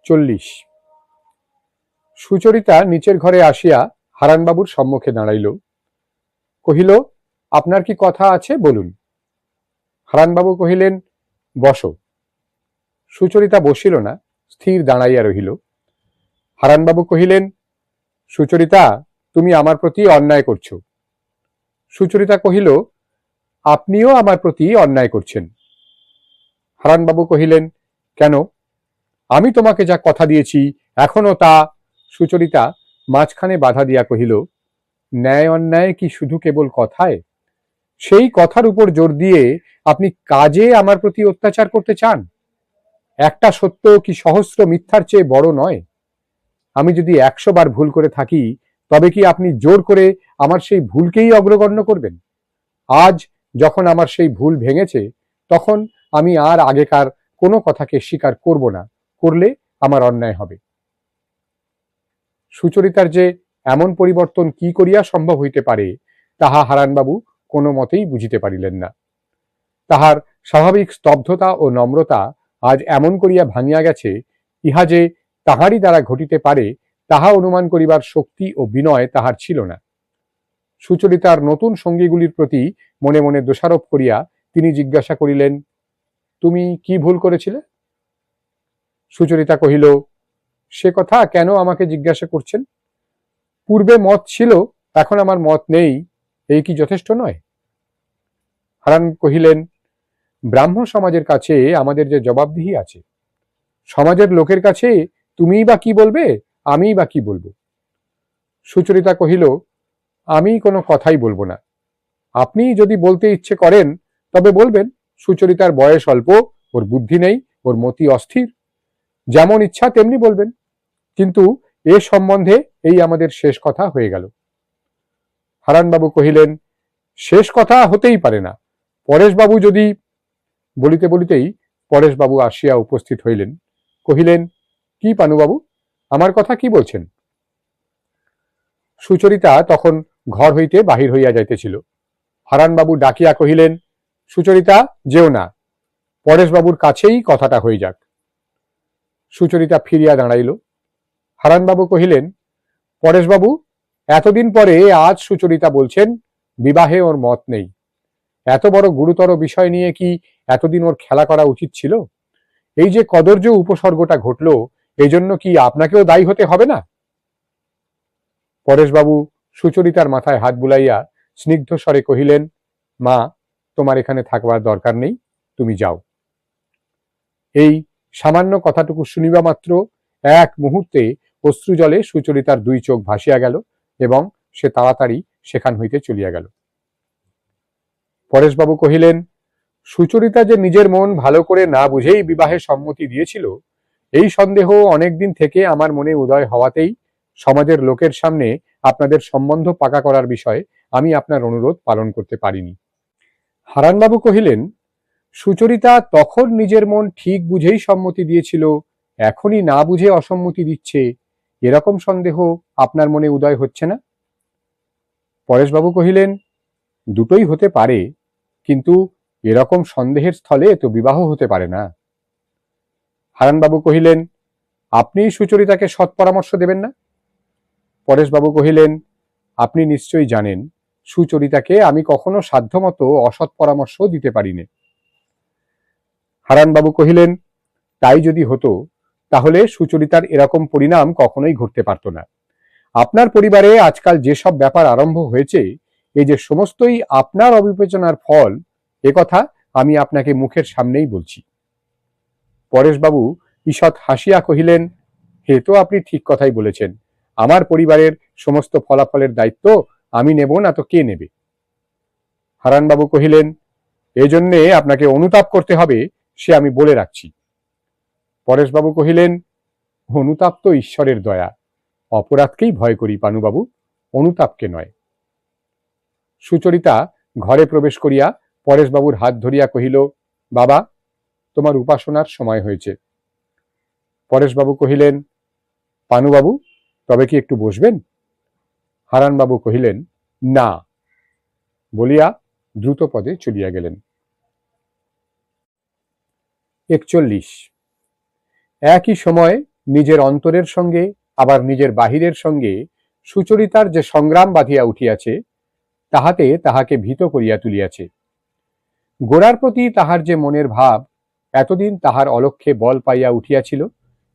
40। সুচরিতা নিচের ঘরে আসিয়া হারানবাবুর সম্মুখে দাঁড়াইল, কহিল, আপনার কি কথা আছে বলুন। হারানবাবু কহিলেন, বসো। সুচরিতা বসিল না, স্থির দাঁড়াইয়া রহিল। হারানবাবু কহিলেন, সুচরিতা, তুমি আমার প্রতি অন্যায় করছ। সুচরিতা কহিল, আপনিও আমার প্রতি অন্যায় করছেন। হারানবাবু কহিলেন, কেন? আমি তোমাকে যা কথা দিয়েছি এখনো তা। সুচরিতা মাঝখানে বাধা দিয়া কহিল, ন্যায় অন্যায় কি শুধু কেবল কথায়? সেই কথার উপর জোর দিয়ে আপনি কাজে আমার প্রতি অত্যাচার করতে চান? একটা সত্য কি সহস্র মিথ্যার চেয়ে বড় নয়? আমি যদি 100 বার ভুল করে থাকি, তবে কি আপনি জোর করে আমার সেই ভুলকেই অগ্রগণ্য করবেন? আজ যখন আমার সেই ভুল ভেঙেছে, তখন আমি আর আগেকার কোনো কথাকে স্বীকার করব না, করলে আমার অন্যায় হবে। সুচরিতার যে এমন পরিবর্তন কি করিয়া সম্ভব হইতে পারে, তাহা হারানবাবু কোনো মতেই বুঝিতে পারিলেন না। তাহার স্বাভাবিক স্তব্ধতা ও নম্রতা আজ এমন করিয়া ভাঙিয়া গেছে, ইহা যে তাহারই দ্বারা ঘটিতে পারে তাহা অনুমান করিবার শক্তি ও বিনয় তাহার ছিল না। সুচরিতার নতুন সঙ্গীগুলির প্রতি মনে মনে দোষারোপ করিয়া তিনি জিজ্ঞাসা করিলেন, তুমি কি ভুল করেছিলে? সুচরিতা কহিল, সে কথা কেন আমাকে জিজ্ঞাসা করছেন? পূর্বে মত ছিল, এখন আমার মত নেই, এই কি যথেষ্ট নয়? হারান কহিলেন, ব্রাহ্ম সমাজের কাছে আমাদের যে জবাবদিহি আছে, সমাজের লোকের কাছে তুমিই বা কি বলবে, আমিই বা কি বলবো? সুচরিতা কহিল, আমি কোনো কথাই বলবো না। আপনি যদি বলতে ইচ্ছে করেন তবে বলবেন। সুচরিতার বয়স অল্প, ওর বুদ্ধি নেই, ওর মতি অস্থির, যেমন ইচ্ছা তেমনি বলবেন। কিন্তু এ সম্বন্ধে এই আমাদের শেষ কথা হয়ে গেল। হারানবাবু কহিলেন, শেষ কথা হতেই পারে না। পরেশবাবু যদি। বলিতে বলিতেই পরেশবাবু আসিয়া উপস্থিত হইলেন। কহিলেন, কি পানুবাবু, আমার কথা কি বলছেন? সুচরিতা তখন ঘর হইতে বাহির হইয়া যাইতেছিল। হারানবাবু ডাকিয়া কহিলেন, সুচরিতা, যেও না, পরেশবাবুর কাছেই কথাটা হয়ে যাক। সুচরিতা ফিরিয়া দাঁড়াইল। হারানবাবু কহিলেন, পরেশবাবু, এতদিন পরে আজ সুচরিতা বলছেন বিবাহে ওর মত নেই। এত বড় গুরুতর বিষয় নিয়ে কি এতদিন ওর খেলা করা উচিত ছিল? এই যে কদর্য উপসর্গটা ঘটল, এই জন্য কি আপনাকেও দায়ী হতে হবে না? পরেশবাবু সুচরিতার মাথায় হাত বুলাইয়া স্নিগ্ধ স্বরে কহিলেন, মা, তোমার এখানে থাকবার দরকার নেই, তুমি যাও। এই সামান্য কথাটুকু শুনিবা মাত্র এক মুহূর্তে অশ্রুজলে সুচরিতার 2 চোখ ভাসিয়া গেল এবং সে তাড়াতাড়ি সেখান হইতে চলিয়া গেল। পরেশবাবু কহিলেন, সুচরিতা যে নিজের মন ভালো করে না বুঝেই বিবাহে সম্মতি দিয়েছিল, এই সন্দেহ অনেকদিন থেকে আমার মনে উদয় হওয়াতেই সমাজের লোকের সামনে আপনাদের সম্বন্ধ পাকা করার বিষয়ে আমি আপনার অনুরোধ পালন করতে পারিনি। হারানবাবু কহিলেন, সুচরিতা তখন নিজের মন ঠিক বুঝেই সম্মতি দিয়েছিল, এখনই না বুঝে অসম্মতি দিচ্ছে, এরকম সন্দেহ আপনার মনে উদয় হচ্ছে না? পরেশবাবু কহিলেন, দুটোই হতে পারে, কিন্তু এরকম সন্দেহের স্থলে তো বিবাহ হতে পারে না। হারানবাবু কহিলেন, আপনি সুচরিতাকে সৎ পরামর্শ দেবেন না? পরেশবাবু কহিলেন, আপনি নিশ্চয়ই জানেন সুচরিতাকে আমি কখনো সাধ্যমতো অসৎ পরামর্শ দিতে পারি না। হারানবাবু কহিলেন, তাই যদি হতো তাহলে সুচরিতার এরকম পরিণাম কখনোই ঘটতে পারত না। আপনার পরিবারে আজকাল যেসব ব্যাপার আরম্ভ হয়েছে, এই যে সমস্তই আপনার অবিবেচনার ফল, একথা আমি আপনাকে মুখের সামনেই বলছি। পরেশবাবু ঈষৎ হাসিয়া কহিলেন, হে তো আপনি ঠিক কথাই বলেছেন, আমার পরিবারের সমস্ত ফলাফলের দায়িত্ব আমি নেব না তো কে নেবে? হারানবাবু কহিলেন, এজন্যে আপনাকে অনুতাপ করতে হবে, সে আমি বলে রাখছি। পরেশবাবু কহিলেন, অনুতাপ তো ঈশ্বরের দয়া, অপরাধকেই ভয় করি পানুবাবু, অনুতাপকে নয়। সুচরিতা ঘরে প্রবেশ করিয়া পরেশবাবুর হাত ধরিয়া কহিল, বাবা, তোমার উপাসনার সময় হয়েছে। পরেশবাবু কহিলেন, পানুবাবু, তবে কি একটু বসবেন? হারানবাবু কহিলেন, না, বলিয়া দ্রুত পদে চলিয়া গেলেন। 41। একই সময় নিজের অন্তরের সঙ্গে আবার নিজের বাহিরের সঙ্গে সুচরিতার যে সংগ্রাম বাঁধিয়া উঠিয়াছে, তাহাতে তাহাকে ভীত করিয়া তুলিয়াছে। গোরার প্রতি তাহার যে মনের ভাব এতদিন তাহার অলক্ষ্যে বল পাইয়া উঠিয়াছিল,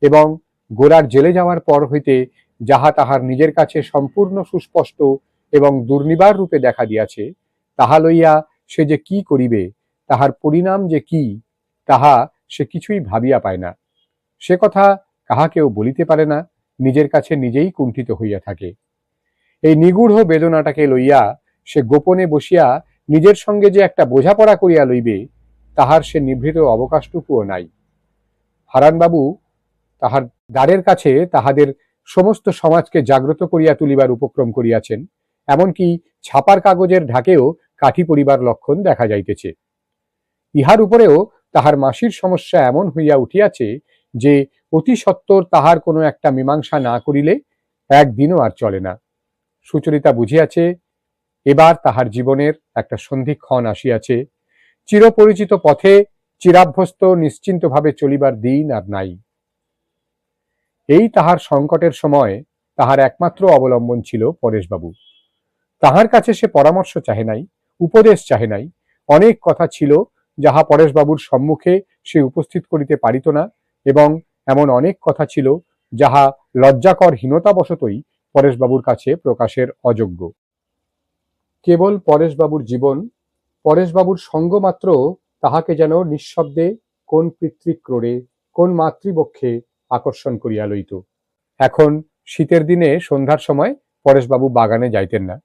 এবং গোরার জেলে যাওয়ার পর হইতে যাহা তাহার নিজের কাছে সম্পূর্ণ সুস্পষ্ট এবং দুর্নিবার রূপে দেখা দিয়াছে, তাহা লইয়া সে যে কি করিবে, তাহার পরিণাম যে কি, তাহা সে কিছুই ভাবিয়া পায় না। সে কথা কাহাকেও বলিতে পারে না, নিজের কাছে নিজেই কুণ্ঠিত হইয়া থাকে। এই নিগূঢ় বেদনাটাকে লইয়া সে গোপনে বসিয়া নিজের সঙ্গে যে একটা বোঝাপড়া করিয়া লইবে, তাহার সে নিভৃত অবকাশটুকুও নাই। হারানবাবু তাহার দ্বারের কাছে তাহাদের সমস্ত সমাজকে জাগ্রত করিয়া তুলিবার উপক্রম করিয়াছেন, এমনকি ছাপার কাগজের ঢাকেও কাঠি পড়িবার লক্ষণ দেখা যাইতেছে। ইহার উপরেও তাহার মাসির সমস্যা এমন হইয়া উঠিয়াছে যে অতি সত্বর তাহার কোনো একটা মীমাংসা না করিলে একদিনও আর চলে না। সুচরিতা বুঝিয়াছে এবার তাহার জীবনের একটা সন্ধিক্ষণ আসিয়াছে, চিরপরিচিত পথে চিরাভ্যস্ত নিশ্চিন্তভাবে চলিবার দিন আর নাই। এই তাহার সংকটের সময় তাহার একমাত্র অবলম্বন ছিল পরেশবাবু। তাহার কাছে সে পরামর্শ চাহে নাই, উপদেশ চাহে নাই। অনেক কথা ছিল যাহা পরেশবাবুর সম্মুখে সে উপস্থিত করিতে পারিত না, এবং এমন অনেক কথা ছিল যাহা লজ্জাকর হীনতাবশতই পরেশবাবুর কাছে প্রকাশের অযোগ্য। কেবল পরেশবাবুর জীবন, পরেশবাবুর সঙ্গমাত্র তাহাকে যেন নিঃশব্দে কোন পিতৃক্রোড়ে, কোন মাতৃবক্ষে আকর্ষণ করিয়া লইত। এখন শীতের দিনে সন্ধ্যার সময় পরেশবাবু বাগানে যাইতেন না।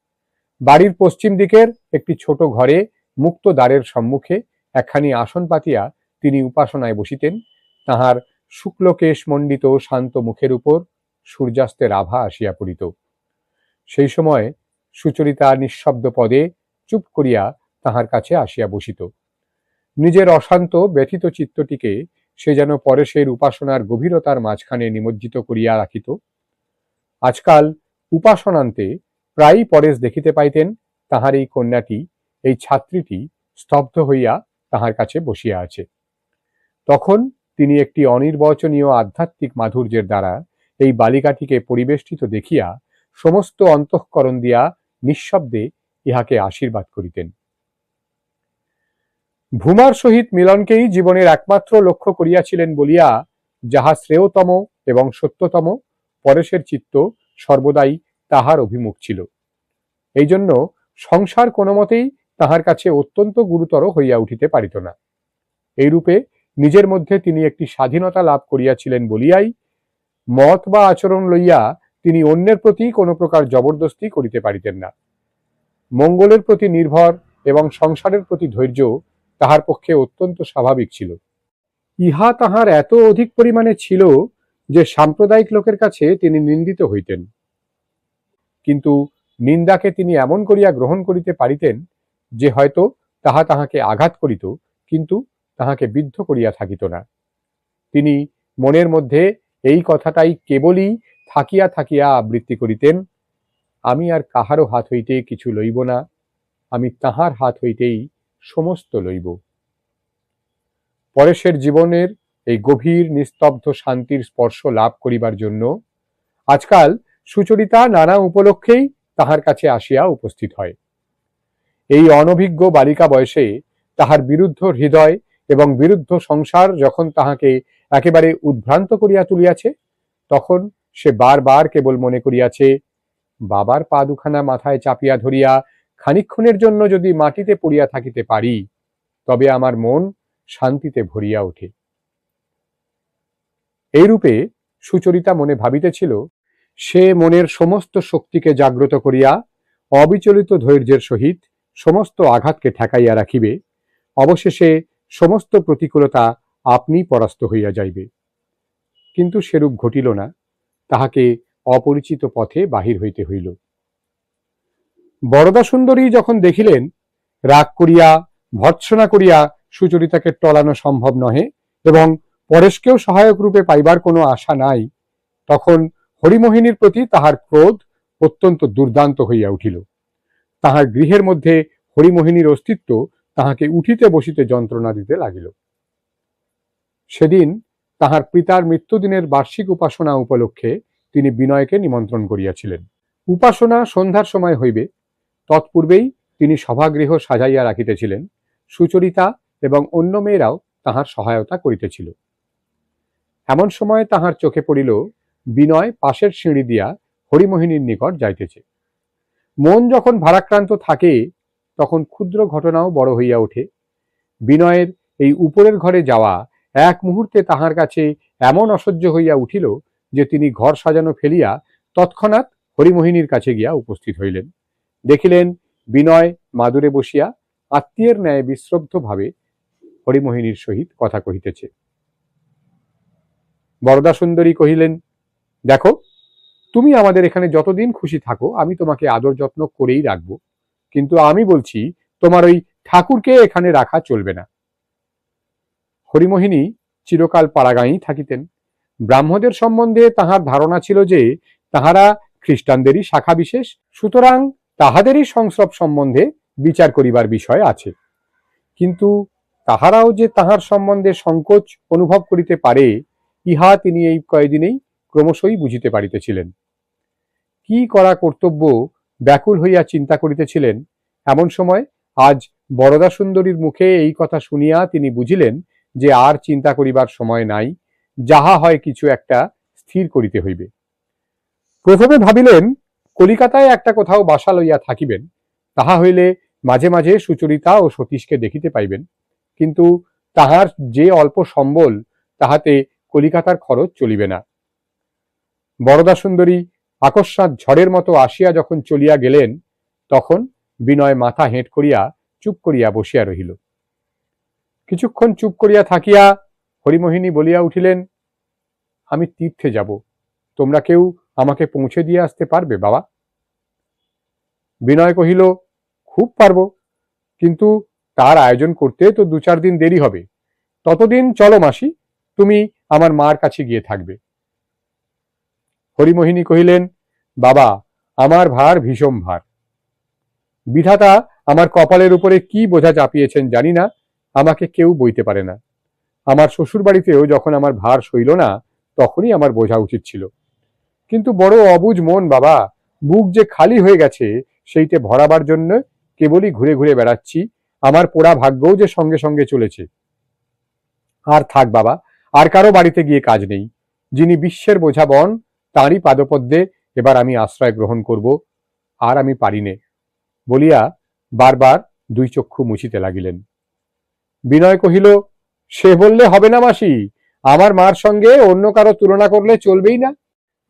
বাড়ির পশ্চিম দিকের একটি ছোট ঘরে মুক্ত দ্বারের সম্মুখে একখানি আসন পাতিয়া তিনি উপাসনায় বসিতেন। তাহার শুক্লকেশ মণ্ডিত শান্ত মুখের উপর সূর্যাস্তের আভা আসিয়া পড়িত। সেই সময় সুচরিতা নিঃশব্দ পদে চুপ করিয়া তাহার কাছে আসিয়া বসিত। নিজের অশান্ত ব্যথিত চিত্তটিকে সে যেন পরেশের উপাসনার গভীরতার মাঝখানে নিমজ্জিত করিয়া রাখিত। আজকাল উপাসনান্তে প্রায়ই পরেশ দেখিতে পাইতেন তাহার এই কন্যাটি, এই ছাত্রীটি স্তব্ধ হইয়া তাহার কাছে বসিয়া আছে। তখন তিনি একটি অনির্বচনীয় আধ্যাত্মিক মাধুর্যের দ্বারা এই বালিকাটিকে পরিবেষ্টিত দেখিয়া সমস্ত অন্তঃকরণ দিয়া নিঃশব্দে ইহাকে আশীর্বাদ করিতেন। ভূমার সহিত মিলনকেই জীবনের একমাত্র লক্ষ্য করিয়াছিলেন বলিয়া যাহা শ্রেয়তম এবং সত্যতম, পরেশের চিত্ত সর্বদাই তাহার অভিমুখ ছিল। এই জন্য সংসার কোনো মতেই তাহার কাছে অত্যন্ত গুরুতর হইয়া উঠিতে পারিত না। এইরূপে নিজের মধ্যে তিনি একটি স্বাধীনতা লাভ করিয়াছিলেন বলিয়াই মত বা আচরণ লইয়া তিনি অন্যের প্রতি কোনো প্রকার জবরদস্তি করিতে পারিতেন না। মঙ্গলের প্রতি নির্ভর এবং সংসারের প্রতি ধৈর্য তাহার পক্ষে অত্যন্ত স্বাভাবিক ছিল। ইহা তাহার এত অধিক পরিমাণে ছিল যে সাম্প্রদায়িক লোকের কাছে তিনি নিন্দিত হইতেন, কিন্তু নিন্দাকে তিনি এমন করিয়া গ্রহণ করিতে পারিতেন যে হয়তো তাহা তাহাকে আঘাত করিত, কিন্তু তাহাকে বিদ্ধ করিয়া থাকিত না। তিনি মনের মধ্যে এই কথাটাই কেবলই থাকিয়া থাকিয়া আবৃত্তি করিতেন, আমি আর কাহারও হাত হইতে কিছু লইব না, আমি তাহার হাত হইতেই সমস্ত লইব। পরেশের জীবনের এই গভীর নিস্তব্ধ শান্তির স্পর্শ লাভ করিবার জন্য আজকাল সুচরিতা নানা উপলক্ষেই তাহার কাছে আসিয়া উপস্থিত হয়। এই অনভিজ্ঞ বালিকা বয়সে তাহার বিরুদ্ধ হৃদয় এবং বিরুদ্ধ সংসার যখন তাহাকে একেবারে উদ্ভ্রান্ত করিয়া তুলিয়াছে, তখন সে বারবার কেবল মনে করিয়াছে, বাবার পা দুখানা মাথায় চাপিয়া ধরিয়া খানিকক্ষণের জন্য যদি মাটিতে পড়িয়া থাকিতে পারি, তবে আমার মন শান্তিতে ভরিয়া ওঠে। এইরূপে সুচরিতা মনে ভাবিতেছিল, সে মনের সমস্ত শক্তিকে জাগ্রত করিয়া অবিচলিত ধৈর্যের সহিত সমস্ত আঘাতকে ঠেকাইয়া রাখিবে, অবশেষে সমস্ত প্রতিকূলতা আপনি পরাস্ত হইয়া যাইবে। কিন্তু সেরূপ ঘটিল না, তাহাকে অপরিচিত পথে বাহির হইতে হইল। বরদা সুন্দরী যখন দেখিলেন রাগ করিয়া ভর্ৎসনা করিয়া সুচরিতাকে টলানো সম্ভব নহে এবং পরেশকেও সহায়ক রূপে পাইবার কোনো আশা নাই, তখন হরিমোহিনীর প্রতি তাহার ক্রোধ অত্যন্ত দুর্দান্ত হইয়া উঠিল। তাহার গৃহের মধ্যে হরিমোহিনীর অস্তিত্ব তাহাকে উঠিতে বসিতে যন্ত্রণা দিতে লাগিল। সেদিন তাহার পিতার মৃত্যুদিনের বার্ষিক উপাসনা উপলক্ষে তিনি বিনয়কে নিমন্ত্রণ করিয়াছিলেন। উপাসনা সন্ধ্যার সময় হইবে, তৎপূর্বেই তিনি সভাগৃহ সাজাইয়া রাখিতেছিলেন। সুচরিতা এবং অন্য মেয়েরাও তাহার সহায়তা করিতেছিল। এমন সময় তাহার চোখে পড়িল বিনয় পাশের সিঁড়ি দিয়া হরিমোহিনীর নিকট যাইতেছে। মন যখন ভারাক্রান্ত থাকে তখন ক্ষুদ্র ঘটনাও বড় হইয়া ওঠে। বিনয়ের এই উপরের ঘরে যাওয়া এক মুহূর্তে তাহার কাছে এমন অসহ্য হইয়া উঠিল যে তিনি ঘর সাজানো ফেলিয়া তৎক্ষণাৎ হরিমোহিনীর কাছে গিয়া উপস্থিত হইলেন। দেখিলেন বিনয় মাদুরে বসিয়া আত্মীয়ের ন্যায় বিশ্রব্ধ ভাবে হরিমোহিনীর সহিত কথা কহিতেছে। বরদা সুন্দরী কহিলেন, দেখো, তুমি আমাদের এখানে যতদিন খুশি থাকো, আমি তোমাকে আদর যত্ন করেই রাখবো, কিন্তু আমি বলছি তোমার ওই ঠাকুরকে এখানে রাখা চলবে না। হরিমোহিনী চিরকাল পাড়াগাঁয়েই থাকিতেন। ব্রাহ্মদের সম্বন্ধে তাহার ধারণা ছিল যে তাহারা খ্রিস্টানদেরই শাখা বিশেষ, সুতরাং তাহাদেরই সংস্রব সম্বন্ধে বিচার করিবার বিষয় আছে। কিন্তু তাহারাও যে তাহার সম্বন্ধে সংকোচ অনুভব করিতে পারে, ইহা তিনি এই কয়দিনেই ক্রমশই বুঝিতে পারিতেছিলেন। কি করা কর্তব্য ব্যাকুল হইয়া চিন্তা করিতেছিলেন। এমন সময় আজ বরদা সুন্দরীর মুখে এই কথা শুনিয়া তিনি বুঝিলেন যে আর চিন্তা করিবার সময় নাই, যাহা হয় কিছু একটা স্থির করিতে হইবে। প্রথমে ভাবিলেন কলিকাতায় একটা কোথাও বাসা লইয়া থাকিবেন, তাহা হইলে মাঝে মাঝে সুচরিতা ও সতীশকে দেখিতে পাইবেন। কিন্তু তাহার যে অল্প সম্বল, তাহাতে কলিকাতার খরচ চলিবে না। বরদা সুন্দরী আকস্মাৎ ঝড়ের মতো আসিয়া যখন চলিয়া গেলেন, তখন বিনয় মাথা হেঁট করিয়া চুপ করিয়া বসিয়া রহিল। কিছুক্ষণ চুপ করিয়া থাকিয়া হরিমোহিনী বলিয়া উঠিলেন, আমি তীর্থে যাব, তোমরা কেউ আমাকে পৌঁছে দিয়ে আসতে পারবে বাবা? বিনয় কহিল, খুব পারব, কিন্তু তার আয়োজন করতে তো 2-4 দিন দেরি হবে। ততদিন চলো মাসি, তুমি আমার মার কাছে গিয়ে থাকবে। হরিমোহিনী কহিলেন, বাবা, আমার ভার ভীষণ ভার। বিধাতা আমার কপালের উপরে কি বোঝা চাপিয়েছেন জানি না, আমাকে কেউ বইতে পারে না। আমার শ্বশুর বাড়িতেও যখন আমার ভার সইল না, তখনই আমার বোঝা উচিত ছিল। কিন্তু বড় অবুঝ মন বাবা, বুক যে খালি হয়ে গেছে সেইটে ভরাবার জন্য কেবলই ঘুরে ঘুরে বেড়াচ্ছি। আমার পোড়া ভাগ্যও যে সঙ্গে সঙ্গে চলেছে। আর থাক বাবা, আর কারো বাড়িতে গিয়ে কাজ নেই। যিনি বিশ্বের বোঝা বন, তাঁরই পাদপদ্মে এবার আমি আশ্রয় গ্রহণ করব। আর আমি পারি নে, বলিয়া বারবার 2 চক্ষু মুছিতে লাগিলেন। বিনয় কহিল, সে বললে হবে না মাসি, আমার মার সঙ্গে অন্য কারো তুলনা করলে চলবেই না।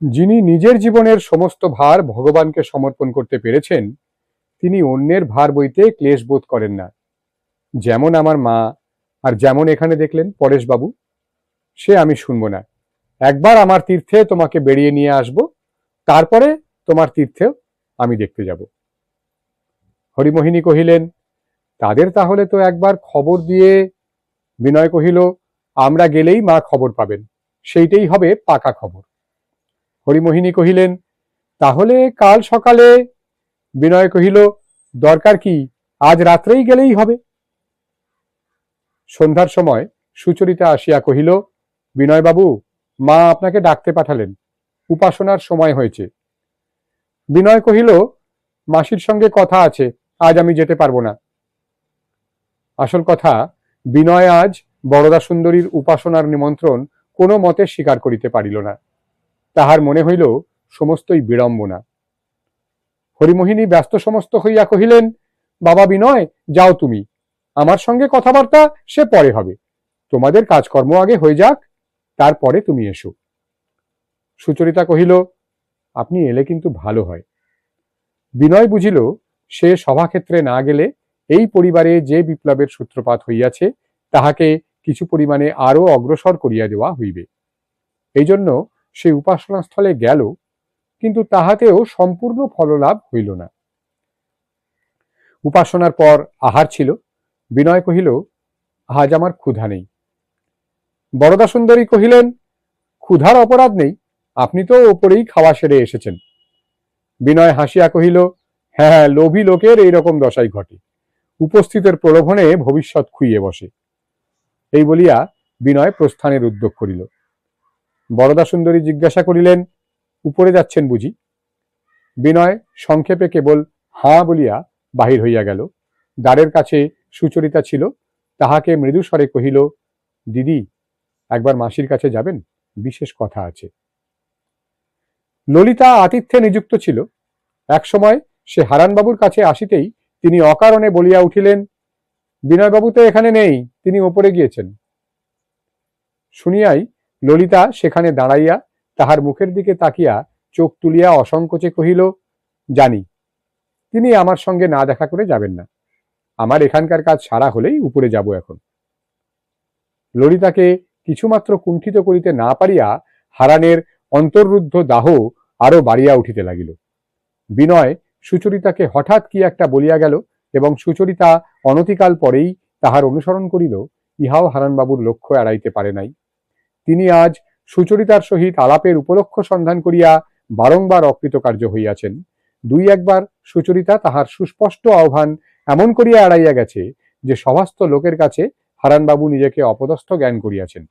যিনি নিজের জীবনের সমস্ত ভার ভগবানকে সমর্পণ করতে পেরেছেন, তিনি অন্যের ভার বইতে ক্লেশ বোধ করেন না। যেমন আমার মা, আর যেমন এখানে দেখলেন পরেশবাবু। সে আমি শুনব না। একবার আমার তীর্থে তোমাকে বেরিয়ে নিয়ে আসব, তারপরে তোমার তীর্থেও আমি দেখতে যাব। হরিমোহিনী কহিলেন, তাদের তাহলে তো একবার খবর দিয়ে। বিনয় কহিল, আমরা গেলেই মা খবর পাবেন, সেইটাই হবে পাকা খবর। হরিমোহিনী কহিলেন, তাহলে কাল সকালে। বিনয় কহিল, দরকার কি, আজ রাত্রেই গেলেই হবে। সন্ধ্যার সময় সুচরিতা আসিয়া কহিল, বিনয়বাবু, মা আপনাকে ডাকতে পাঠালেন, উপাসনার সময় হয়েছে। বিনয় কহিল, মাসির সঙ্গে কথা আছে, আজ আমি যেতে পারবো না। আসল কথা, বিনয় আজ বরদা সুন্দরীর উপাসনার নিমন্ত্রণ কোনো মতে স্বীকার করিতে পারিল না। তাহার মনে হইল সমস্তই বিড়ম্বনা। হরিমোহিনী ব্যস্ত সমস্ত হইয়া কহিলেন, বাবা বিনয়, যাও তুমি, আমার সঙ্গে কথাবার্তা সে পরে হবে, তোমাদের কাজকর্ম আগে হয়ে যাক, তারপরে তুমি এসো। সুচরিতা কহিল, আপনি এলে কিন্তু ভালো হয়। বিনয় বুঝিল সে সভাক্ষেত্রে না গেলে এই পরিবারে যে বিপ্লবের সূত্রপাত হইয়াছে তাহাকে কিছু পরিমাণে আরো অগ্রসর করিয়া দেওয়া হইবে। এই জন্য সে উপাসনাস্থলে গেল, কিন্তু তাহাতেও সম্পূর্ণ ফললাভ হইল না। উপাসনার পর আহার ছিল। বিনয় কহিল, আজ আমার ক্ষুধা নেই। বরদা সুন্দরী কহিলেন, ক্ষুধার অপরাধ নেই, আপনি তো ওপরেই খাওয়া সেরে এসেছেন। বিনয় হাসিয়া কহিল, হ্যাঁ, লোভী লোকের এইরকম দশাই ঘটে, উপস্থিতের প্রলোভনে ভবিষ্যৎ খুইয়ে বসে। এই বলিয়া বিনয় প্রস্থানের উদ্যোগ করিল। বরদা সুন্দরী জিজ্ঞাসা করিলেন, উপরে যাচ্ছেন বুঝি? বিনয় সংক্ষেপে কেবল হাঁ বলিয়া বাহির হইয়া গেল। দ্বারের কাছে সুচরিতা ছিল, তাহাকে মৃদু স্বরে কহিল, দিদি, একবার মাসির কাছে যাবেন, বিশেষ কথা আছে। ললিতা আতিথ্যে নিযুক্ত ছিল। একসময় সে হারানবাবুর কাছে আসিতেই তিনি অকারণে বলিয়া উঠিলেন, বিনয়বাবু তো এখানে নেই, তিনি ওপরে গিয়েছেন। শুনিয়াই ললিতা সেখানে দাঁড়াইয়া তাহার মুখের দিকে তাকিয়া চোখ তুলিয়া অসংকোচে কহিল, জানি তিনি আমার সঙ্গে না দেখা করে যাবেন না। আমার এখানকার কাজ সারা হলেই উপরে যাব এখন। ললিতাকে কিছুমাত্র কুণ্ঠিত করিতে না পারিয়া হারানের অন্তর্রুদ্ধ দাহ আরো বাড়িয়া উঠিতে লাগিল। বিনয় সুচরিতাকে হঠাৎ কি একটা বলিয়া গেল এবং সুচরিতা অনতিকাল পরেই তাহার অনুসরণ করিল, ইহাও হারানবাবুর লক্ষ্য এড়াইতে পারে নাই। তিনি আজ সুচরিতার সহিত আলাপের উপলক্ষ সন্ধান করিয়া বারংবার অকৃতকার্য হইয়াছেন। দুই একবার সুচরিতা তাহার সুস্পষ্ট আহ্বান এমন করিয়া এড়াইয়া গেছে যে সমস্ত লোকের কাছে হারানবাবু নিজেকে অপদস্থ জ্ঞান করিয়াছেন।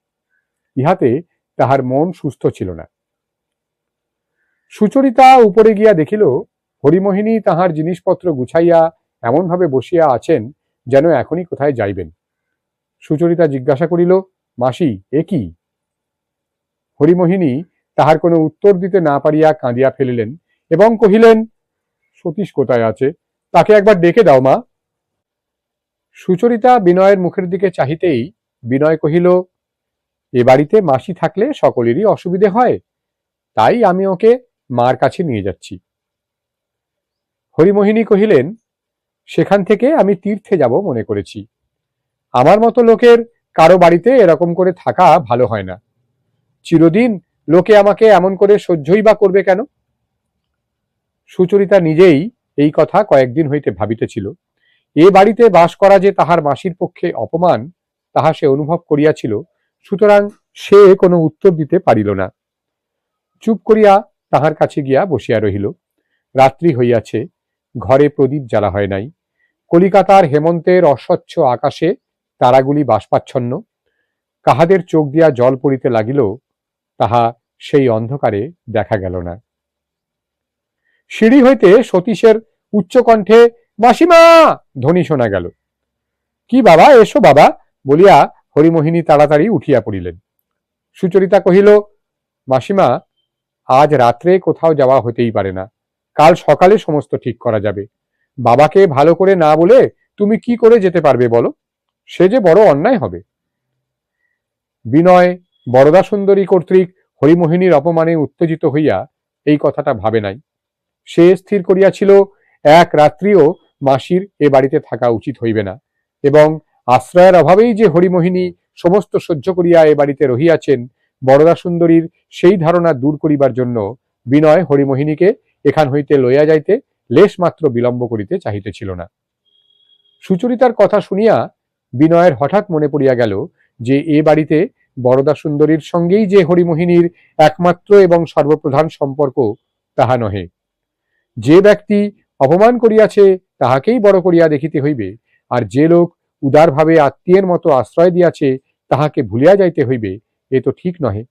ইহাতে তাহার মন সুস্থ ছিল না। সুচরিতা উপরে গিয়া দেখিল, হরিমোহিনী তাহার জিনিসপত্র গুছাইয়া এমনভাবে বসিয়া আছেন যেন এখনই কোথায় যাইবেন। সুচরিতা জিজ্ঞাসা করিল, মাসি, এ কি? হরিমোহিনী তাহার কোনো উত্তর দিতে না পারিয়া কাঁদিয়া ফেলিলেন এবং কহিলেন, সতীশ কোথায় আছে, তাকে একবার ডেকে দাও মা। সুচরিতা বিনয়ের মুখের দিকে চাহিতেই বিনয় কহিল, এ বাড়িতে মাসি থাকলে সকলেরই অসুবিধে হয়, তাই আমি ওকে মার কাছে নিয়ে যাচ্ছি। হরিমোহিনী কহিলেন, সেখান থেকে আমি তীর্থে যাব মনে করেছি। আমার মতো লোকের কারো বাড়িতে এরকম করে থাকা ভালো হয় না। চিরদিন লোকে আমাকে এমন করে সহ্যই বা করবে কেন? সুচরিতা নিজেই এই কথা কয়েকদিন হইতে ভাবিতেছিল। এ বাড়িতে বাস করা যে তাহার মাসির পক্ষে অপমান, তাহা সে অনুভব করিয়াছিল। সুতরাং সে কোনো উত্তর দিতে পারিল না। চুপ করিয়া তাহার কাছে গিয়া বসিয়া রহিল। রাত্রি হইয়াছে, ঘরে প্রদীপ জ্বালা হয় নাই। কলিকাতার হেমন্তের অস্বচ্ছ আকাশে তারাগুলি বাষ্পাচ্ছন্ন। কাহাদের চোখ দিয়া জল পড়িতে লাগিল, তাহা সেই অন্ধকারে দেখা গেল না। সিঁড়ি হইতে সতীশের উচ্চকণ্ঠে মাসিমা ধ্বনি শোনা গেল। কি বাবা, এসো বাবা বলিয়া হরিমোহিনী তাড়াতাড়ি উঠিয়া পড়িলেন। সুচরিতা কহিল, মাসিমা, আজ রাত্রে কোথাও যাওয়া হতেই পারে না, কাল সকালে সমস্ত ঠিক করা যাবে। বাবাকে ভালো করে না বলে তুমি কি করে যেতে পারবে বলো? সে যে বড় অন্যায় হবে। বিনয় বরদা সুন্দরী কর্তৃক হরিমোহিনীর অপমানে উত্তেজিত হইয়া এই কথাটা ভাবে নাই। সে স্থির করিয়াছিল, এক রাত্রিও মাসির এ বাড়িতে থাকা উচিত হইবে না, এবং আশ্রয়ের অভাবেই যে হরিমোহিনী সমস্ত সহ্য করিয়া এ বাড়িতে রহিয়াছেন, বরদা সুন্দরীর সেই ধারণা দূর করিবার জন্য বিনয় হরিমোহিনীকে এখান হইতে লইয়া যাইতে লেশ মাত্র বিলম্ব করিতে চাহিতেছিল না। সুচরিতার কথা শুনিয়া বিনয়ের হঠাৎ মনে পড়িয়া গেল যে এ বাড়িতে বরদা সুন্দরীর সঙ্গেই যে হরিমোহিনীর একমাত্র এবং সর্বপ্রধান সম্পর্ক, তাহা নহে। যে ব্যক্তি অপমান করিয়াছে তাহাকেই বড় করিয়া দেখিতে হইবে, আর যে লোক উদারভাবে আত্মীয়ের মতো আশ্রয় দিয়াছে তাহাকে ভুলিয়া যাইতে হইবে, এ তো ঠিক নহে।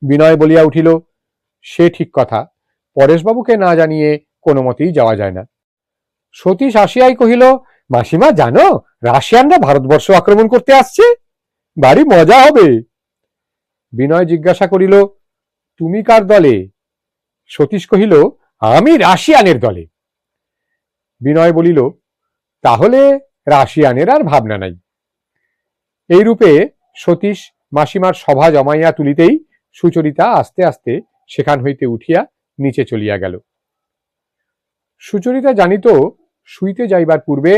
বিনয় বলিয়া উঠিল, সে ঠিক কথা, পরেশবাবুকে না জানিয়ে কোনো মতেই যাওয়া যায় না। সতীশ আসিয়াই কহিল, মাসিমা জানো, রাশিয়ানরা ভারতবর্ষ আক্রমণ করতে আসছে, ভারী মজা হবে। বিনয় জিজ্ঞাসা করিল, তুমি কার দলে? সতীশ কহিল, আমি রাশিয়ানের দলে। বিনয় বলিল, তাহলে রাশিয়ানের আর ভাবনা নাই। এই রূপে সতীশ মাসিমার সভা জমাইয়া তুলিতেই সুচরিতা আস্তে আস্তে সেখান হইতে উঠিয়া নিচে চলিয়া গেল। সুচরিতা জানিত, শুইতে যাইবার পূর্বে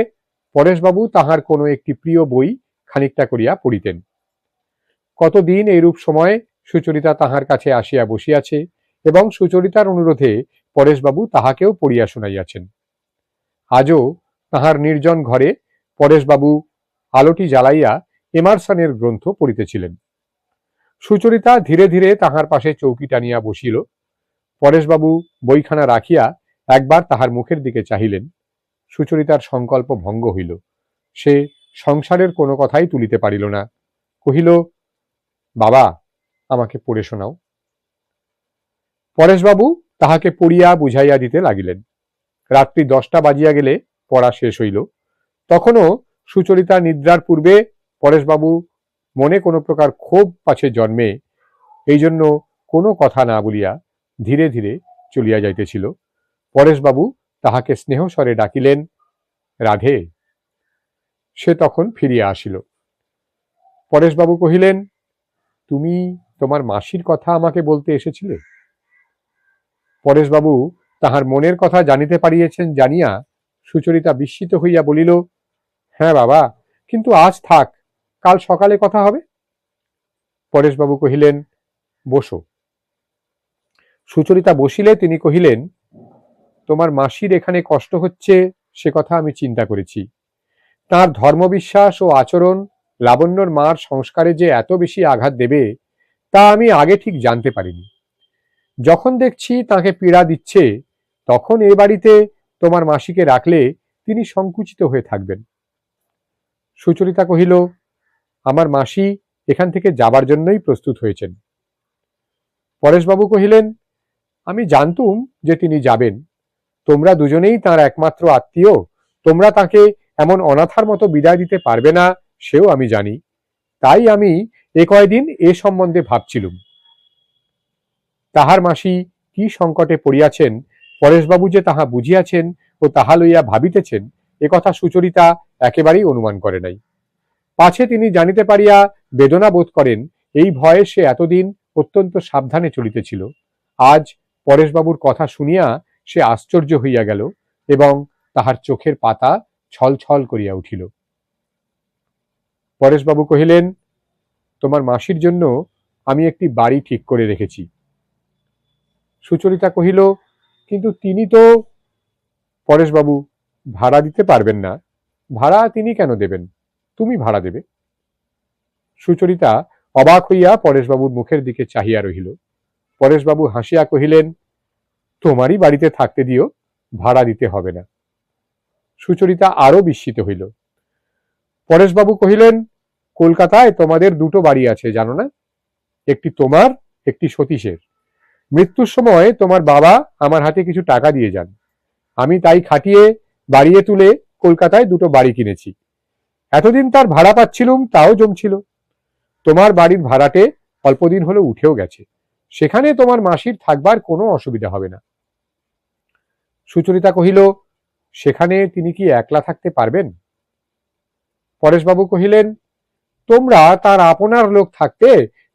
পরেশবাবু তাহার কোনো একটি প্রিয় বই খানিকটা করিয়া পড়িতেন। কতদিন এইরূপ সময় সুচরিতা তাহার কাছে আসিয়া বসিয়াছে এবং সুচরিতার অনুরোধে পরেশবাবু তাহাকেও পড়িয়া শুনাইয়াছেন। আজও তাহার নির্জন ঘরে পরেশবাবু আলোটি জ্বালাইয়া এমারসনের গ্রন্থ পড়িতেছিলেন। সুচরিতা ধীরে ধীরে তাহার পাশে চৌকি টানিয়া বসিল। পরেশবাবু বইখানা রাখিয়া একবার তাহার মুখের দিকে চাহিলেন। সুচরিতার সংকল্প ভঙ্গ হইল। সে সংসারের কোনো কথাই তুলিতে পারিল না। কহিল, বাবা, আমাকে পড়ে শোনাও। পরেশবাবু তাহাকে পড়িয়া বুঝাইয়া দিতে লাগিলেন। রাত্রি 10টা বাজিয়া গেলে পড়া শেষ হইল। তখনও সুচরিতা নিদ্রার পূর্বে পরেশবাবু মনে কোনো প্রকার ক্ষোভ পাছে জন্মে এই জন্য কোনো কথা না বলিয়া ধীরে ধীরে চলিয়া যাইতেছিল। পরেশবাবু তাহাকে স্নেহস্বরে ডাকিলেন, রাধে। সে তখন ফিরিয়া আসিল। পরেশবাবু কহিলেন, তুমি তোমার মাসির কথা আমাকে বলতে এসেছিলে? পরেশবাবু তাহার মনের কথা জানিতে পারিয়েছেন জানিয়া সুচরিতা বিস্মিত হইয়া বলিল, হ্যাঁ বাবা, কিন্তু আজ থাক, কাল সকালে কথা হবে। পরেশবাবু কহিলেন, বসো। সুচরিতা বসিলে তিনি কহিলেন, তোমার মাসির এখানে কষ্ট হচ্ছে সে কথা আমি চিন্তা করেছি। তার ধর্মবিশ্বাস ও আচরণ লাবণ্যর মার সংস্কারে যে এত বেশি আঘাত দেবে তা আমি আগে ঠিক জানতে পারিনি। যখন দেখছি তাকে পীড়া দিচ্ছে, তখন এ বাড়িতে তোমার মাসিকে রাখলে তিনি সংকুচিত হয়ে থাকবেন। সুচরিতা কহিল, আমার মাসি এখান থেকে যাবার জন্যই প্রস্তুত হয়েছেন। পরেশবাবু কহিলেন, আমি জানতুম যে তিনি যাবেন। তোমরা দুজনেই তার একমাত্র আত্মীয়, তোমরা তাকে এমন অনাথার মতো বিদায় দিতে পারবে না সেও আমি জানি। তাই আমি এ কয়দিন এ সম্বন্ধে ভাবছিলুম। তাহার মাসি কি সংকটে পড়িয়াছেন, পরেশবাবু যে তাহা বুঝিয়াছেন ও তাহা লইয়া ভাবিতেছেন, এ কথা সুচরিতা একেবারেই অনুমান করে নাই। পাছে তিনি জানিতে পারিয়া বেদনা বোধ করেন, এই ভয়ে সে এতদিন অত্যন্ত সাবধানে চলিতেছিল। আজ পরেশবাবুর কথা শুনিয়া সে আশ্চর্য হইয়া গেল এবং তাহার চোখের পাতা ছলছল করিয়া উঠিল। পরেশবাবু কহিলেন, তোমার মাসির জন্য আমি একটি বাড়ি ঠিক করে রেখেছি। সুচরিতা কহিল, কিন্তু তিনি তো। পরেশবাবু, ভাড়া দিতে পারবেন না। ভাড়া তিনি কেন দেবেন? তুমি ভাড়া দেবে। সুচরিতা অবাক হইয়া পরেশবাবুর মুখের দিকে চাহিয়া রহিল। পরেশবাবু হাসিয়া কহিলেন, তোমারই বাড়িতে থাকতে দিও, ভাড়া দিতে হবে না। সুচরিতা আরো বিস্মিত হইল। পরেশবাবু কহিলেন, কলকাতায় তোমাদের দুটো বাড়ি আছে জানো না? একটি তোমার, একটি সতীশের। মৃত্যুর সময় তোমার বাবা আমার হাতে কিছু টাকা দিয়ে যান। আমি তাই খাটিয়ে বাড়িয়ে তুলে কলকাতায় দুটো বাড়ি কিনেছি। এতদিন তার ভাড়া পাচ্ছিলুম, তাও জমছিল। তোমার বাড়ির ভাড়াটে অল্পদিন হলো উঠেও গেছে। সেখানে তোমার মাসির থাকবার কোনো অসুবিধা হবে না। সুচরিতা কহিল, সেখানে তিনি কি একলা থাকতে পারবেন? পরেশবাবু কহিলেন, তোমরা তার আপনার লোক থাকতে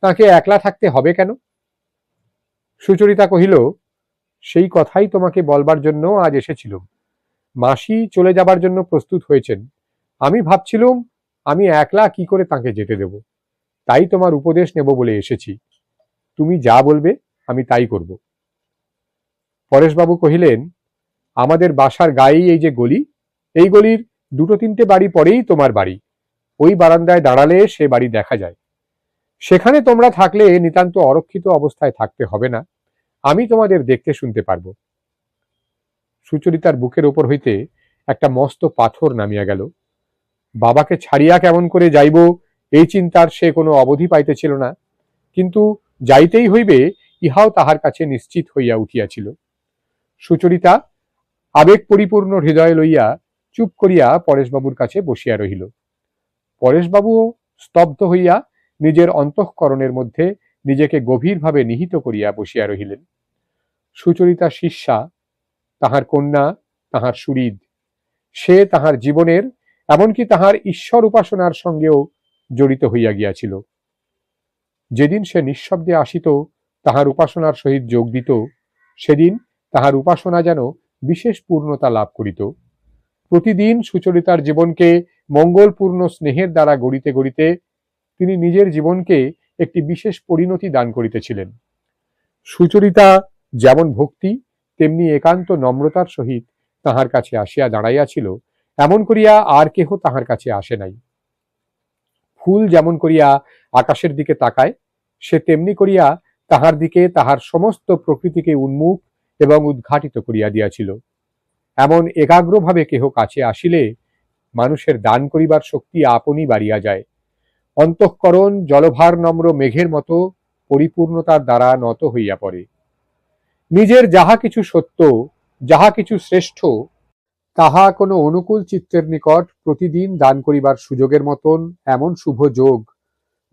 তাকে একলা থাকতে হবে কেন? সুচরিতা কহিল, সেই কথাই তোমাকে বলবার জন্য আজ এসেছিলুম। মাসি চলে যাবার জন্য প্রস্তুত হয়েছেন। আমি ভাবছিলুম আমি একলা কি করে তাকে যেতে দেব। তাই তোমার উপদেশ নেব বলে এসেছি। তুমি যা বলবে আমি তাই করব। পরেশবাবু কহিলেন, আমাদের বাসার গায়েই এই যে গলি, এই গলির দুটো তিনটে বাড়ি পরেই তোমার বাড়ি। ওই বারান্দায় দাঁড়ালে সে বাড়ি দেখা যায়। সেখানে তোমরা থাকলে নিতান্ত অরক্ষিত অবস্থায় থাকতে হবে না। আমি তোমাদের দেখতে শুনতে পারবো। সুচরিতার বুকের ওপর হইতে একটা মস্ত পাথর নামিয়া গেল। বাবাকে ছাড়িয়া কেমন করে যাইব এই চিন্তার সে কোনো অবধি পাইতেছিল না, কিন্তু যাইতেই হইবে ইহাও তাহার কাছে নিশ্চিত হইয়া উঠিয়াছিল। সুচরিতা আবেগ পরিপূর্ণ হৃদয় লইয়া চুপ করিয়া পরেশবাবুর কাছে বসিয়া রহিল। পরেশবাবুও স্তব্ধ হইয়া নিজের অন্তঃকরণের মধ্যে নিজেকে গভীরভাবে নিহিত করিয়া বসিয়া রহিলেন। সুচরিতা শিষ্যা, তাহার কন্যা, তাহার সুহৃদ। সে তাহার জীবনের, এমনকি তাহার ঈশ্বর উপাসনার সঙ্গেও জড়িত হইয়া গিয়াছিল। যেদিন সে নিঃশব্দে আসিত, তাহার উপাসনার সহিত যোগ দিত, সেদিন তাহার উপাসনা যেন বিশেষ পূর্ণতা লাভ করিত। প্রতিদিন সুচরিতার জীবনকে মঙ্গলপূর্ণ স্নেহের দ্বারা গড়িতে গড়িতে তিনি নিজের জীবনকে একটি বিশেষ পরিণতি দান করিতেছিলেন। সুচরিতা যেমন ভক্তি তেমনি একান্ত নম্রতার সহিত তাহার কাছে আসিয়া দাঁড়াইয়াছিল, এমন করিয়া আর কেহ তাহার কাছে আসে নাই। ফুল যেমন করিয়া আকাশের দিকে তাকায়, সে তেমনি করিয়া তাহার দিকে তাহার সমস্ত প্রকৃতিকে উন্মুখ এবং উদ্ঘাটিত করিয়া দিয়াছিল। এমন একাগ্রভাবে কেহ কাছে আসিলে মানুষের দান করিবার শক্তি আপনি বাড়িয়া যায়। অন্তঃকরণ জলভার নম্র মেঘের মতো পরিপূর্ণতার দ্বারা নত হইয়া পড়ে। নিজের যাহা কিছু সত্য, যাহা কিছু শ্রেষ্ঠ, তাহা কোনো অনুকূল চিত্তের নিকট প্রতিদিন দান করিবার সুযোগের মতন এমন শুভ যোগ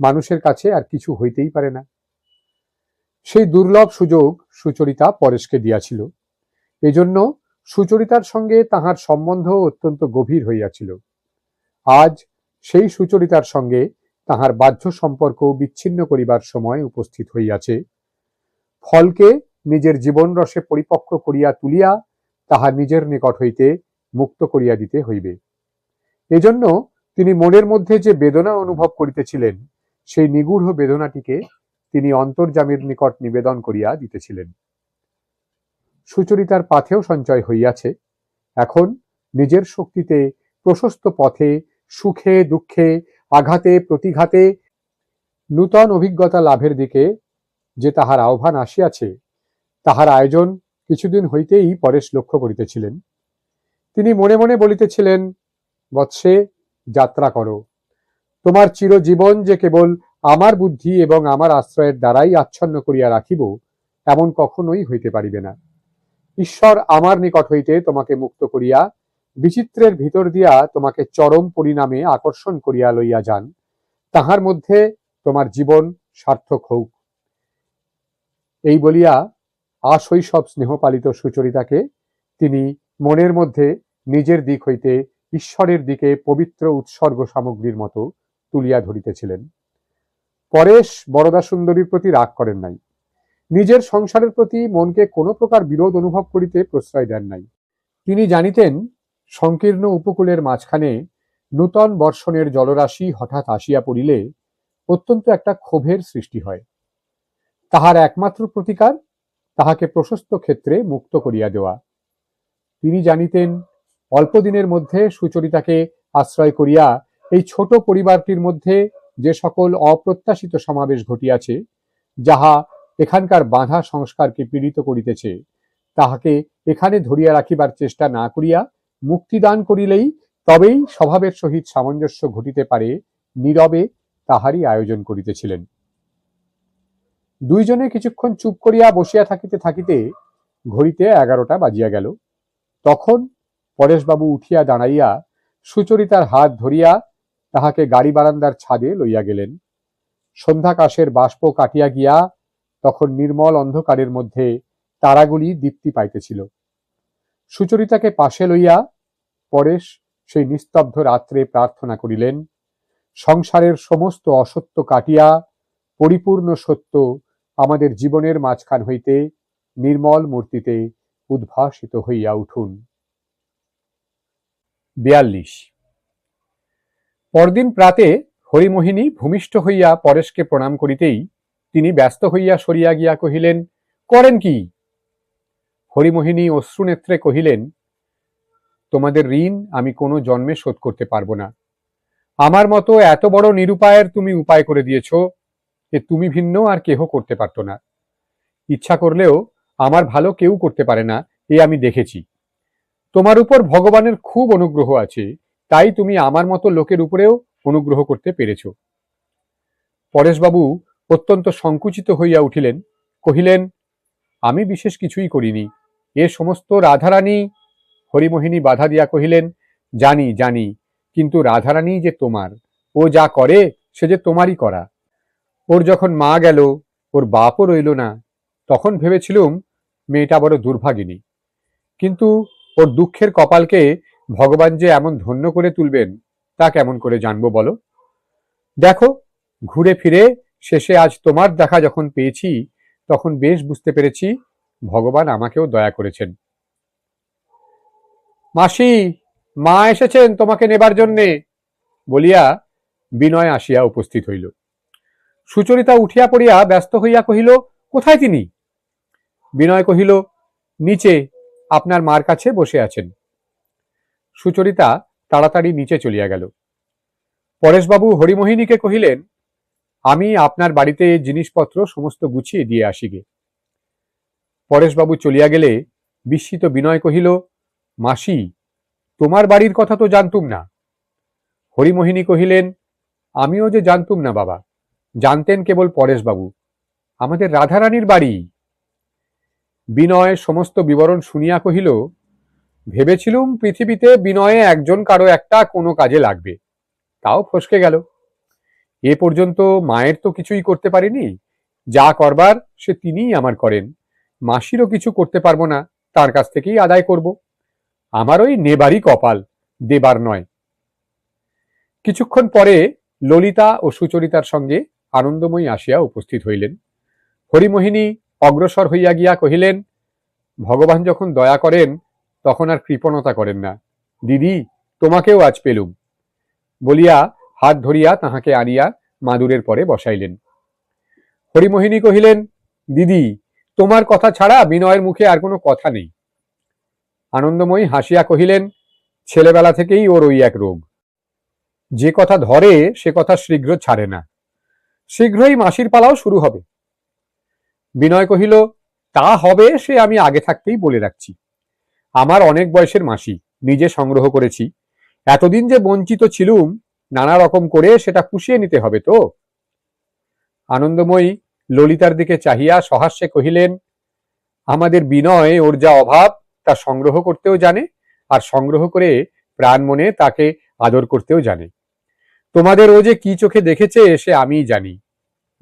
মানুষের কাছে আর কিছু হইতেই পারে না। সেই দুর্লভ সুযোগ সুচরিতা পরেশকে দিয়াছিল। এজন্য সুচরিতার সঙ্গে তাহার সম্বন্ধ অত্যন্ত গভীর হইয়াছিল। আজ সেই সুচরিতার সঙ্গে তাহার বাহ্য সম্পর্ক বিচ্ছিন্ন করিবার সময় উপস্থিত হইয়াছে। ফলকে নিজের জীবন রসে পরিপক্ব করিয়া তুলিয়া তাহার নিজের নিকট হইতে মুক্ত করিয়া দিতে হইবে। এজন্য তিনি মনের মধ্যে যে বেদনা অনুভব করিতেছিলেন, সেই নিগূঢ় বেদনাটিকে তিনি অন্তর্যামীর নিকট নিবেদন করিয়া দিতেছিলেন। সুচরিতার পাথেও সঞ্চয় হইয়াছে। এখন নিজের শক্তিতে প্রশস্ত পথে সুখে দুঃখে আঘাতে প্রতিঘাতে নূতন অভিজ্ঞতা লাভের দিকে যে তাহার আহ্বান আসিয়াছে, তাহার আয়োজন কিছুদিন হইতেই পরেশ লক্ষ্য করিতেছিলেন। তিনি মনে মনে বলিতেছিলেন, বৎসে, যাত্রা করো। তোমার চিরজীবন যে কেবল আমার বুদ্ধি এবং আমার আশ্রয়ের দ্বারাই আচ্ছন্ন করিয়া রাখিব, এমন কখনোই হইতে পারিবে না। ঈশ্বর আমার নিকট হইতে তোমাকে মুক্ত করিয়া বিচিত্রের ভিতর দিয়া তোমাকে চরম পরিণামে আকর্ষণ করিয়া লইয়া যান, তাহার মধ্যে তোমার জীবন সার্থক হউক। এই বলিয়া আশৈশব স্নেহপালিত সুচরিতাকে তিনি মনের মধ্যে নিজের দিক হইতে ঈশ্বরের দিকে পবিত্র উৎসর্গ সামগ্রীর মতো তুলিয়া ধরিতেছিলেন। পরেশ বরদা সুন্দরীর প্রতি রাগ করেন নাই। নিজের সংসারের প্রতি মনকে কোনো প্রকার বিরোধ অনুভব করিতে প্রশ্রয় দেন নাই। তিনি জানিতেন, সংকীর্ণ উপকূলের মাঝখানে নূতন বর্ষণের জলরাশি হঠাৎ আসিয়া পড়িলে অত্যন্ত একটা ক্ষোভের সৃষ্টি হয়। তাহার একমাত্র প্রতিকার তাহাকে প্রশস্ত ক্ষেত্রে মুক্ত করিয়া দেওয়া। তিনি জানিতেন, অল্প দিনের মধ্যে সুচরিতাকে আশ্রয় করিয়া এই ছোট পরিবারটির মধ্যে যে সকল অপ্রত্যাশিত সমাবেশ ঘটিয়াছে, যাহা এখানকার বাঁধা সংস্কারকে পীড়িত করিতেছে, তাহাকে এখানে ধরিয়া রাখিবার চেষ্টা না করিয়া মুক্তিদান করিলেই তবেই স্বভাবের সহিত সামঞ্জস্য ঘটিতে পারে, নীরবে তাহারই আয়োজন করিতেছিলেন। দুইজনে কিছুক্ষণ চুপ করিয়া বসিয়া থাকিতে থাকিতে ঘড়িতে 11টা বাজিয়া গেল। তখন পরেশবাবু উঠিয়া দাঁড়াইয়া সুচরিতার হাত ধরিয়া তাহাকে গাড়ি বারান্দার ছাদে লইয়া গেলেন। সন্ধ্যাকাশের বাষ্প কাটিয়া গিয়া তখন নির্মল অন্ধকারের মধ্যে তারাগুলি দীপ্তি পাইতেছিল। সুচরিতাকে পাশে লইয়া পরেশ সেই নিস্তব্ধ রাত্রে প্রার্থনা করিলেন, সংসারের সমস্ত অসত্য কাটিয়া পরিপূর্ণ সত্য আমাদের জীবনের মাঝখান হইতে নির্মল মূর্তিতে উদ্ভাসিত হইয়া উঠুন। 42। পরদিন প্রাতে হরিমোহিনী ভূমিষ্ঠ হইয়া পরেশকে প্রণাম করিতেই তিনি ব্যস্ত হইয়া সরিয়া গিয়া কহিলেন, করেন কি? হরিমোহিনী অশ্রুনেত্রে কহিলেন, তোমাদের ঋণ আমি কোনো জন্মে শোধ করতে পারবো না। আমার মতো এত বড় নিরুপায়ের তুমি উপায় করে দিয়েছ, যে তুমি ভিন্ন আর কেহ করতে পারত না। ইচ্ছা করলেও আমার ভালো কেউ করতে পারে না, এ আমি দেখেছি। তোমার উপর ভগবানের খুব অনুগ্রহ আছে, তাই তুমি আমার মতো লোকের উপরেও অনুগ্রহ করতে পেরেছ। পরেশবাবু অত্যন্ত সংকুচিত হইয়া উঠিলেন, কহিলেন, আমি বিশেষ কিছুই করিনি, এ সমস্ত রাধারানী। হরিমোহিনী বাধা দিয়া কহিলেন, জানি জানি, কিন্তু রাধারানী যে তোমার, ও যা করে সে যে তোমারই করা। ওর যখন মা গেল, ওর বাপও রইল না, তখন ভেবেছিলুম মেয়েটা বড় দুর্ভাগিনী। কিন্তু ওর দুঃখের কপালকে ভগবান যে এমন ধন্য করে তুলবেন, তা কেমন করে জানবো বলো? দেখো, ঘুরে ফিরে শেষে আজ তোমার দেখা যখন পেয়েছি, তখন বেশ বুঝতে পেরেছি ভগবান আমাকেও দয়া করেছেন। মাসি, মা এসেছেন তোমাকে নেবার জন্যে, বলিয়া বিনয় আসিয়া উপস্থিত হইল। সুচরিতা উঠিয়া পড়িয়া ব্যস্ত হইয়া কহিল, কোথায় তিনি? বিনয় কহিল, নিচে আপনার মার কাছে বসে আছেন। সুচরিতা তাড়াতাড়ি নিচে চলিয়া গেল। পরেশবাবু হরিমোহিনীকে কহিলেন, আমি আপনার বাড়িতে জিনিসপত্র সমস্ত গুছিয়ে দিয়ে আসিগে। পরেশবাবু চলিয়া গেলে বিস্মিত বিনয় কহিল, মাসি, তোমার বাড়ির কথা তো জানতুম না। হরিমোহিনী কহিলেন, আমিও যে জানতুম না বাবা, জানতেন কেবল পরেশবাবু। আমাদের রাধারানীর বাড়ি। বিনয় সমস্ত বিবরণ শুনিয়া কহিল, ভেবেছিলুম পৃথিবীতে বিনয়ে একজন কারো একটা কোনো কাজে লাগবে, তাও ফসকে গেল। এ পর্যন্ত মায়ের তো কিছুই করতে পারিনি, যা করবার সে তিনিই আমার করেন। মাসিরও কিছু করতে পারবো না, তার কাছ থেকেই আদায় করব। আমার ওই নেবারই কপাল, দেবার নয়। কিছুক্ষণ পরে ললিতা ও সুচরিতার সঙ্গে আনন্দময়ী আসিয়া উপস্থিত হইলেন। হরিমোহিনী অগ্রসর হইয়া গিয়া কহিলেন, ভগবান যখন দয়া করেন তখন আর কৃপণতা করেন না। দিদি, তোমাকেও আজ পেলুম, বলিয়া হাত ধরিয়া তাহাকে আনিয়া মাদুরের পরে বসাইলেন। হরিমোহিনী কহিলেন, দিদি, তোমার কথা ছাড়া বিনয়ের মুখে আর কোনো কথা নেই। আনন্দময়ী হাসিয়া কহিলেন, ছেলেবেলা থেকেই ওর ওই এক রোগ, যে কথা ধরে সে কথা শীঘ্র ছাড়ে না। শীঘ্রই মাসির পালাও শুরু হবে। বিনয় কহিল, তা হবে সে আমি আগে থাকতেই বলে রাখছি। আমার অনেক বয়সের মাসি, নিজে সংগ্রহ করেছি। এতদিন যে বঞ্চিত ছিলুম, নানা রকম করে সেটা পুষিয়ে নিতে হবে তো। আনন্দময়ী ললিতার দিকে চাহিয়া সহাস্যে কহিলেন, আমাদের বিনয় ওর যা অভাব তা সংগ্রহ করতেও জানে, আর সংগ্রহ করে প্রাণ মনে তাকে আদর করতেও জানে। তোমাদের ও যে কি চোখে দেখেছে সে আমিই জানি।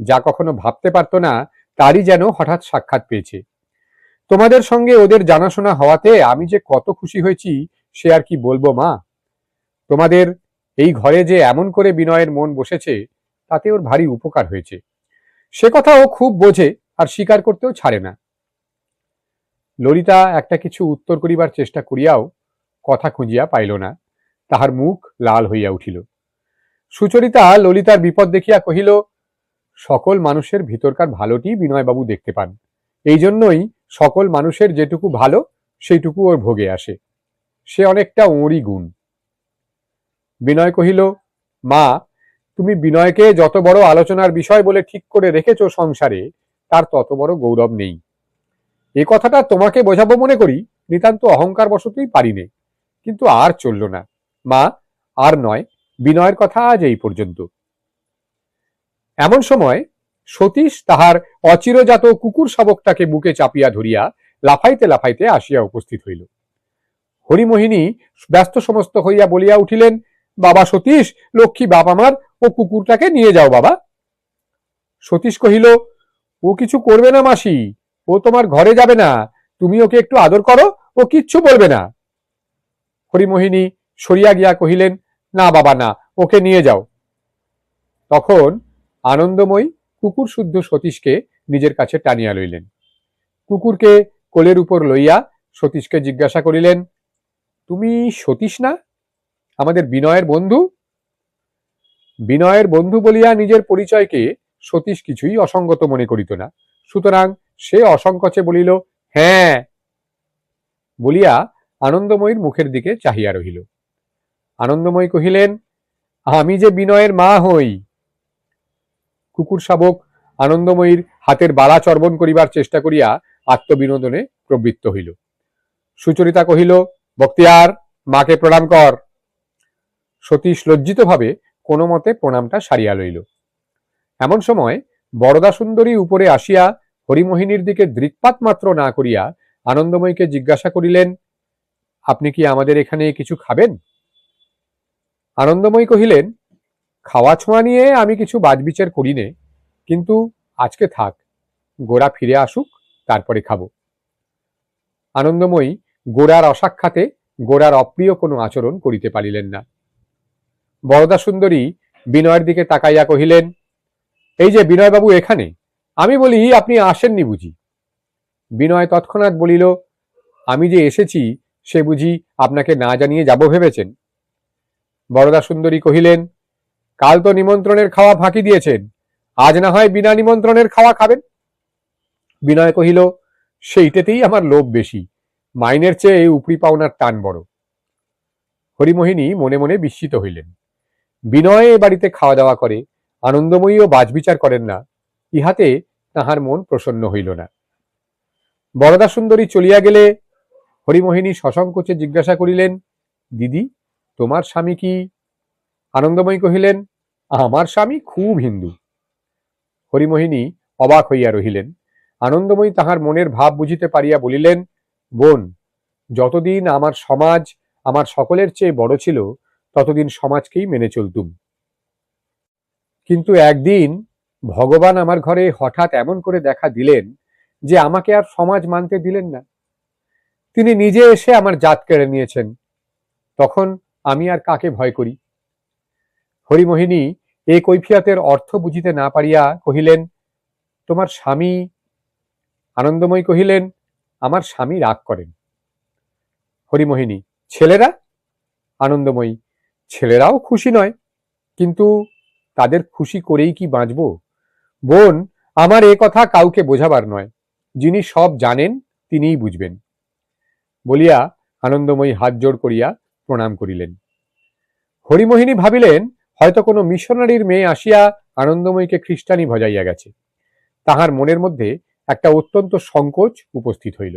যা কখনো ভাবতে পারতো না তারই যেন হঠাৎ সাক্ষাৎ পেয়েছে। তোমাদের সঙ্গে ওদের জানাশোনা হওয়াতে আমি যে কত খুশি হয়েছি সে আর কি বলবো মা। তোমাদের এই ঘরে যে এমন করে বিনয়ের মন বসেছে তাতে ওর ভারী উপকার হয়েছে। সে কথা ও খুব বোঝে, আর স্বীকার করতেও ছাড়ে না। ললিতা একটা কিছু উত্তর করিবার চেষ্টা করিয়াও কথা খুঁজিয়া পাইল না, তাহার মুখ লাল হইয়া উঠিল। সুচরিতা ললিতার বিপদ দেখিয়া কহিল, সকল মানুষের ভিতরকার ভালোটি বিনয়বাবু দেখতে পান, এই জন্যই সকল মানুষের যেটুকু ভালো সেইটুকু ওর ভোগে আসে। সে অনেকটা ওরই গুণ। বিনয় কহিল, মা, তুমি বিনয়কে যত বড় আলোচনার বিষয় বলে ঠিক করে রেখেছ সংসারে, তার তত বড় গৌরব নেই। এ কথাটা তোমাকে বোঝাবো মনে করি, নিতান্ত অহংকার বশতই পারিনে, কিন্তু আর চলল না। মা, আর নয়, বিনয়ের কথা আজ এই পর্যন্ত। এমন সময় সতীশ তাহার অচিরজাত কুকুর শাবকটাকে বুকে চাপিয়া ধরিয়া লাফাইতে লাফাইতে আসিয়া উপস্থিত হইল। হরিমোহিনী ব্যস্ত সমস্ত হইয়া বলিয়া উঠিলেন, বাবা সতীশ, লক্ষ্মী বাপ আমার, ও কুকুরটাকে নিয়ে যাও বাবা। সতীশ কহিল, ও কিছু করবে না মাসি, ও তোমার ঘরে যাবে না, তুমি ওকে একটু আদর করো, ও কিচ্ছু বলবে না। হরিমোহিনী সরিয়া গিয়া কহিলেন, না বাবা না, ওকে নিয়ে যাও। তখন আনন্দময়ী কুকুর শুদ্ধ সতীশকে নিজের কাছে টানিয়া লইলেন। কুকুরকে কোলের উপর লইয়া সতীশকে জিজ্ঞাসা করিলেন, তুমি সতীশ না, আমাদের বিনয়ের বন্ধু? বিনয়ের বন্ধু বলিয়া নিজের পরিচয়কে সতীশ কিছুই অসঙ্গত মনে করিত না, সুতরাং সে অসংকোচে বলিল, হ্যাঁ, বলিয়া আনন্দময়ীর মুখের দিকে চাহিয়া রহিল। আনন্দময়ী কহিলেন, আমি যে বিনয়ের মা হই। কুকুর শাবক আনন্দময়ীর হাতের বালা চর্বণ করিবার চেষ্টা করিয়া আত্মবিনোদনে প্রবৃত্ত হইল। সুচরিতা কহিল, বক্তিয়ার, মাকে প্রণাম কর। সতীশ লজ্জিত ভাবে কোনো মতে প্রণামটা সারিয়া লইল। এমন সময় বরদা সুন্দরী উপরে আসিয়া হরিমোহিনীর দিকে দৃকপাত মাত্র না করিয়া আনন্দময়ীকে জিজ্ঞাসা করিলেন, আপনি কি আমাদের এখানে কিছু খাবেন? আনন্দময়ী কহিলেন, খাওয়া ছোঁয়া নিয়ে আমি কিছু বাজবিচার করি নে, কিন্তু আজকে থাক, গোরা ফিরে আসুক, তারপরে খাবো। আনন্দময়ী গোরার অসাক্ষাতে গোরার অপ্রিয় কোনো আচরণ করিতে পারিলেন না। বরদা সুন্দরী বিনয়ের দিকে তাকাইয়া কহিলেন, এই যে বিনয়বাবু এখানে, আমি বলি আপনি আসেননি বুঝি? বিনয় তৎক্ষণাৎ বলিল, আমি যে এসেছি সে বুঝি আপনাকে না জানিয়ে যাব ভেবেছেন? বরদা সুন্দরী কহিলেন, কাল তো নিমন্ত্রণের খাওয়া ফাঁকি দিয়েছেন, আজ না হয় বিনা নিমন্ত্রণের খাওয়া খাবেন। বিনয় কহিল, সেইটাতেই আমার লোভ বেশি, মাইনের চেয়ে উপরি পাওনার টান বড়। হরিমোহিনী মনে মনে বিস্মিত হইলেন। বিনয় এ বাড়িতে খাওয়া দাওয়া করে, আনন্দময়ীও বাজবিচার করেন না, ইহাতে তাহার মন প্রসন্ন হইল না। বরদা সুন্দরী চলিয়া গেলে হরিমোহিনী সসংকোচে জিজ্ঞাসা করিলেন, দিদি, তোমার স্বামী কি? আনন্দময়ী কহিলেন, আমার স্বামী খুব হিন্দু। হরিমোহিনী অবাক হইয়া রহিলেন। আনন্দময়ী তাহার মনের ভাব বুঝিতে পারিয়া বলিলেন, বোন, যতদিন আমার সমাজ আমার সকলের চেয়ে বড় ছিল ততদিন সমাজকেই মেনে চলতুম, কিন্তু একদিন ভগবান আমার ঘরে হঠাৎ এমন করে দেখা দিলেন যে আমাকে আর সমাজ মানতে দিলেন না। তিনি নিজে এসে আমার জাত কেড়ে নিয়েছেন। তখন আমি আর কাকে ভয় করি? হরিমোহিনী এই কৈফিয়তের অর্থ বুঝিতে না পারিয়া কহিলেন, তোমার স্বামী? আনন্দময়ী কহিলেন, আমার স্বামী রাগ করেন। হরিমোহিনী, ছেলেরা? আনন্দময়ী, ছেলেরাও খুশি নয়, কিন্তু তাদের খুশি করেই কি বাঁচব? বোন, আমার এ কথা কাউকে বোঝাবার নয়, যিনি সব জানেন তিনিই বুঝবেন। বলিয়া আনন্দময়ী হাত জোড় করিয়া প্রণাম করিলেন। হরিমোহিনী ভাবিলেন হয়তো কোনো মিশনারির মেয়ে আসিয়া আনন্দময়ীকে খ্রিস্টানি ভজাইয়া গেছে। তাহার মনের মধ্যে একটা অত্যন্ত সংকোচ উপস্থিত হইল।